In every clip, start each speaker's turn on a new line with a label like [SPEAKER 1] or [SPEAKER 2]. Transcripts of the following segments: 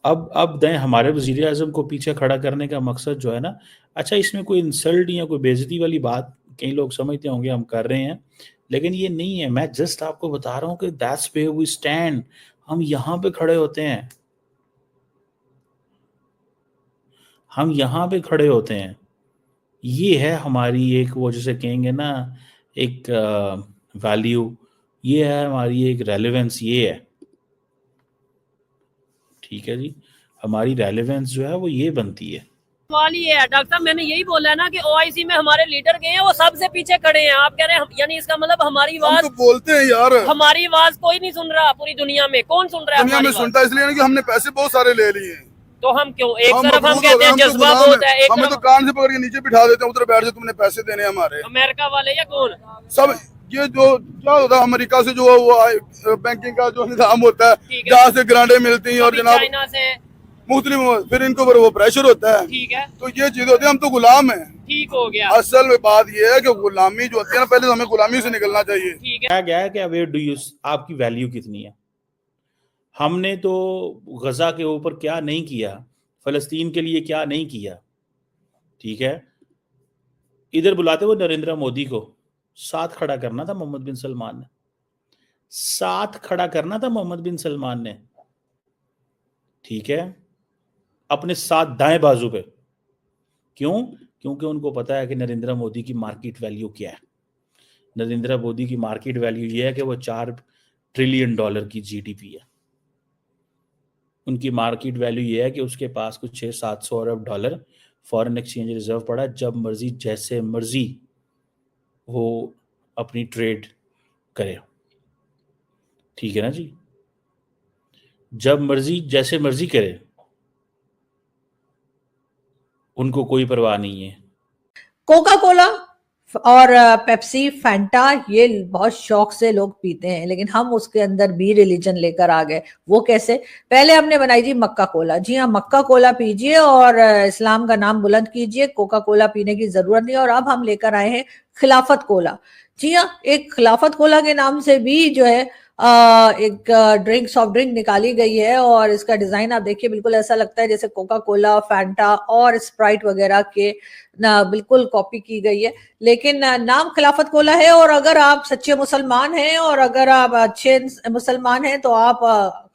[SPEAKER 1] अब दें हमारे वज़ीर आज़म को पीछे खड़ा करने का मकसद जो है ना, अच्छा इसमें कोई इंसल्ट या कोई बेइज़्ज़ती वाली बात कई लोग समझते होंगे हम कर रहे हैं, लेकिन ये नहीं है। मैं जस्ट आपको बता रहा हूँ कि दैट्स वेयर वी स्टैंड, हम यहाँ पे खड़े होते हैं। हम यहाँ पे खड़े होते हैं। ये है हमारी एक वो जिसे कहेंगे ना एक वैल्यू, ये है हमारी एक रेलेवेंस, ये है। ठीक है जी, हमारी रेलेवेंस जो है वो ये बनती है।
[SPEAKER 2] सवाल ये है डॉक्टर साहब, मैंने यही बोला है ना कि ओआईसी में हमारे लीडर गए हैं, वो सबसे पीछे खड़े हैं। आप कह रहे हैं यानी इसका मतलब हमारी आवाज
[SPEAKER 3] तो बोलते हैं यार,
[SPEAKER 2] हमारी आवाज कोई नहीं सुन रहा पूरी दुनिया में। कौन सुन रहा है?
[SPEAKER 3] दुनिया में सुनता है इसलिए कि हमने पैसे बहुत सारे ले लिए हैं।
[SPEAKER 2] तो हम क्यों एक तरफ हम कहते हैं जज्बा बहुत है, एक
[SPEAKER 3] हमें तो कान से पकड़ के नीचे बिठा देते हैं, उधर बैठ जाओ, तुमने पैसे देने हमारे।
[SPEAKER 2] अमेरिका वाले या कौन
[SPEAKER 3] सब ये जो क्या होता है अमेरिका से जो वो बैंकिंग का जो निजाम होता है, जहाँ से ग्रांटें मिलती हैं और जनाब
[SPEAKER 2] चाइना से
[SPEAKER 3] मुख्तलिफ, फिर इनके ऊपर वो प्रेशर होता है।
[SPEAKER 2] ठीक है,
[SPEAKER 3] तो ये चीज होती है, हम तो गुलाम हैं।
[SPEAKER 2] ठीक हो गया।
[SPEAKER 3] असल में बात ये है कि गुलामी जो होती है ना, पहले तो हमें गुलामी से निकलना चाहिए।
[SPEAKER 2] ठीक है,
[SPEAKER 1] क्या गया है कि वेयर डू यू, आपकी वैल्यू कितनी है। हमने तो गजा के ऊपर क्या नहीं किया, फलस्तीन के लिए क्या नहीं किया। ठीक है, इधर बुलाते हुए नरेंद्र मोदी को साथ खड़ा करना था मोहम्मद बिन सलमान ने, साथ खड़ा करना था मोहम्मद बिन सलमान ने। ठीक है, अपने साथ दाएं बाजू पे। क्यों? क्योंकि उनको पता है कि नरेंद्र मोदी की मार्केट वैल्यू क्या है। नरेंद्र मोदी की मार्केट वैल्यू ये है कि वो $4 ट्रिलियन की जीडीपी है। उनकी मार्केट वैल्यू ये है कि उसके पास कुछ 600-700 अरब डॉलर फॉरेन एक्सचेंज रिजर्व पड़ा है, जब मर्जी जैसे मर्जी वो अपनी ट्रेड करे। ठीक है ना जी, जब मर्जी जैसे मर्जी करे, उनको कोई परवाह नहीं है।
[SPEAKER 4] कोका कोला और पेप्सी, फैंटा ये बहुत शौक से लोग पीते हैं, लेकिन हम उसके अंदर भी रिलीजन लेकर आ गए। वो कैसे? पहले हमने बनाई जी मक्का कोला। जी हाँ, मक्का कोला पीजिए और इस्लाम का नाम बुलंद कीजिए, कोका कोला पीने की जरूरत नहीं। और अब हम लेकर आए हैं खिलाफत कोला। जी हाँ, एक खिलाफत कोला के नाम से भी जो है एक ड्रिंक, सॉफ्ट ड्रिंक निकाली गई है, और इसका डिजाइन आप देखिए, बिल्कुल ऐसा लगता है जैसे कोका कोला, फैंटा और स्प्राइट वगैरह के ना बिल्कुल कॉपी की गई है, लेकिन नाम खिलाफत कोला है। और अगर आप सच्चे मुसलमान हैं और अगर आप अच्छे मुसलमान हैं तो आप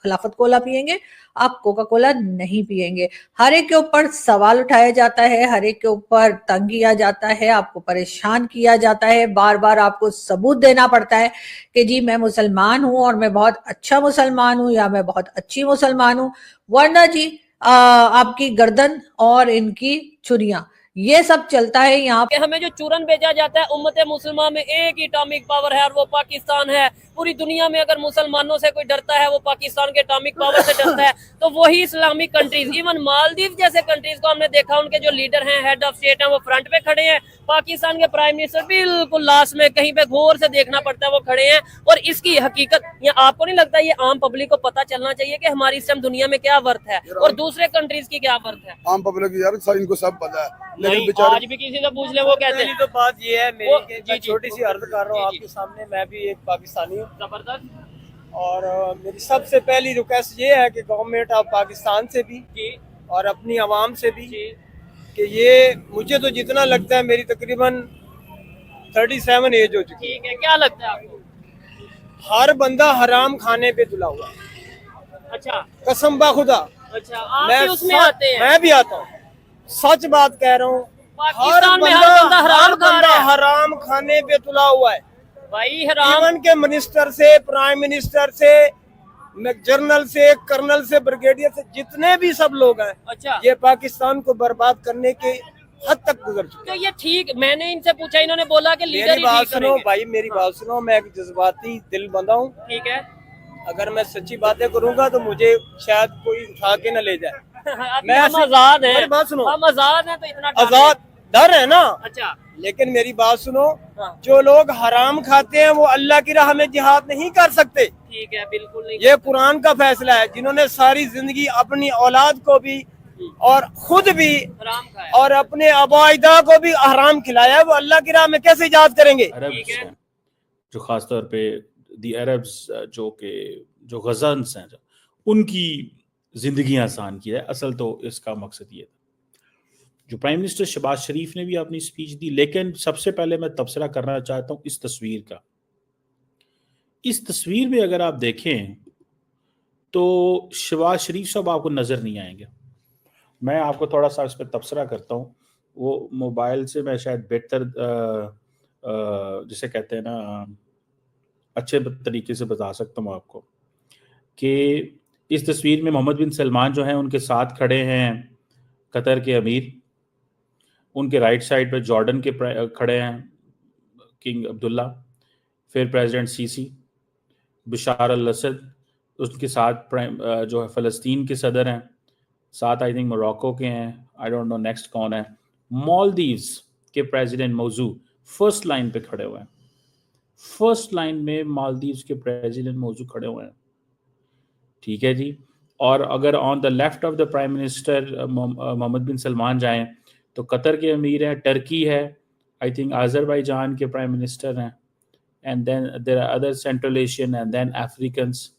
[SPEAKER 4] खिलाफत कोला पिएंगे, आप कोका कोला नहीं पिएंगे। हर एक के ऊपर सवाल उठाया जाता है, हर एक के ऊपर तंग किया जाता है, आपको परेशान किया जाता है, बार बार आपको सबूत देना पड़ता है कि जी मैं मुसलमान हूं और मैं बहुत अच्छा मुसलमान हूं या मैं बहुत अच्छी मुसलमान हूं, वरना जी आपकी गर्दन और इनकी छुरियां, ये सब चलता है यहाँ पे।
[SPEAKER 2] हमें जो चूरन भेजा जाता है, उम्मत मुसलमान में एक ही एटॉमिक पावर है और वो पाकिस्तान है। पूरी दुनिया में अगर मुसलमानों से कोई डरता है वो पाकिस्तान के एटॉमिक पावर से डरता है। तो वही इस्लामिक कंट्रीज, इवन मालदीव जैसे कंट्रीज को हमने देखा, उनके जो लीडर हैं, हेड ऑफ स्टेट हैं, वो फ्रंट पे खड़े हैं। पाकिस्तान के प्राइम मिनिस्टर बिल्कुल लास्ट में, कहीं पे गौर से देखना पड़ता है, वो खड़े हैं। और इसकी हकीकत ये आपको नहीं लगता, ये आम पब्लिक को पता चलना चाहिए कि हमारी इस टाइम दुनिया में क्या वर्थ है और दूसरे कंट्रीज की क्या वर्थ है।
[SPEAKER 3] आम पब्लिक यार इनको सब पता है, लेकिन
[SPEAKER 2] बेचारे आज भी किसी से पूछ ले वो कहते हैं।
[SPEAKER 5] तो बात ये है मेरी कि छोटी सी अर्ज कर रहा हूँ आपके सामने, मैं भी एक पाकिस्तानी हूँ।
[SPEAKER 2] जबरदस्त।
[SPEAKER 5] और मेरी सबसे पहली रिक्वेस्ट ये है कि गवर्नमेंट ऑफ पाकिस्तान से भी और अपनी आवाम से भी कि ये मुझे तो जितना लगता है मेरी तकरीबन 37 एज हो चुकी है।
[SPEAKER 2] ठीक है, क्या लगता है आपको?
[SPEAKER 5] हर बंदा हराम खाने पे तुला हुआ है।
[SPEAKER 2] अच्छा,
[SPEAKER 5] कसम बा खुदा।
[SPEAKER 2] अच्छा, आप भी उसमें आते हैं?
[SPEAKER 5] मैं भी आता हूँ, सच बात कह रहा हूँ।
[SPEAKER 2] पाकिस्तान में हर बंदा हराम खा रहा है,
[SPEAKER 5] हराम खाने पे तुला हुआ है
[SPEAKER 2] भाई। हराम
[SPEAKER 5] के मिनिस्टर से, प्राइम मिनिस्टर से, जनरल से, कर्नल से, ब्रिगेडियर से, जितने भी सब लोग हैं,
[SPEAKER 2] अच्छा,
[SPEAKER 5] ये पाकिस्तान को बर्बाद करने के हद तक गुजर चुके।
[SPEAKER 2] तो ये ठीक, मैंने इनसे पूछा, इन्होंने बोला कि लीडर ही ठीक
[SPEAKER 5] सुनो भाई, मेरी बात सुनो। मैं एक जज्बाती दिल बंदा हूँ।
[SPEAKER 2] ठीक है,
[SPEAKER 5] अगर मैं सच्ची बातें करूंगा तो मुझे शायद कोई उठा के न ले जाए। मैं
[SPEAKER 2] हम आजाद हैं,
[SPEAKER 5] बात सुनो,
[SPEAKER 2] हम आजाद हैं, तो इतना
[SPEAKER 5] आजाद डर है ना।
[SPEAKER 2] अच्छा,
[SPEAKER 5] लेकिन मेरी बात सुनो, जो लोग हराम खाते हैं वो अल्लाह की राह में जिहाद नहीं कर सकते।
[SPEAKER 2] ठीक है, बिल्कुल नहीं।
[SPEAKER 5] ये कुरान का फैसला है। जिन्होंने सारी जिंदगी अपनी औलाद को भी और खुद भी
[SPEAKER 2] हराम खाया
[SPEAKER 5] और अपने अबाइदा को भी हराम खिलाया, वो अल्लाह की राह में कैसे इजाद करेंगे?
[SPEAKER 1] अरब्स हैं जो खासतौर पे दी अरब्स जो गज़न्स हैं, उनकी ज़िंदगी आसान की है। असल तो इसका मकसद ये था। जो प्राइम मिनिस्टर शहबाज शरीफ ने भी अपनी स्पीच दी, लेकिन सबसे पहले मैं तबसरा करना चाहता हूँ इस तस्वीर का। इस तस्वीर में अगर आप देखें तो शहबाज शरीफ साहब आपको नज़र नहीं आएंगे। मैं आपको थोड़ा सा इस पर तबसरा करता हूँ। वो मोबाइल से मैं शायद बेहतर जिसे कहते हैं ना अच्छे तरीके से बता सकता हूँ आपको कि इस तस्वीर में मोहम्मद बिन सलमान जो हैं उनके साथ खड़े हैं कतर के अमीर, उनके राइट साइड पे जॉर्डन के खड़े हैं किंग अब्दुल्ला, फिर प्रेसिडेंट सीसी, बशार अल असद, उसके साथ जो है फ़लस्तीन के सदर हैं, साथ आई थिंक मोरक्को के हैं, आई डोंट नो नेक्स्ट कौन है, मालदीव्स के प्रेसिडेंट मौजू फर्स्ट लाइन पे खड़े हुए हैं। फर्स्ट लाइन में मालदीव्स के प्रेसिडेंट मौजू खड़े हुए हैं, ठीक है जी। और अगर on the left of the prime minister Mohammed bin Salman जाएं तो कतर के अमीर हैं, टर्की है, आई थिंक अजरबैजान के प्राइम मिनिस्टर हैं, and then there are other Central Asian and then Africans.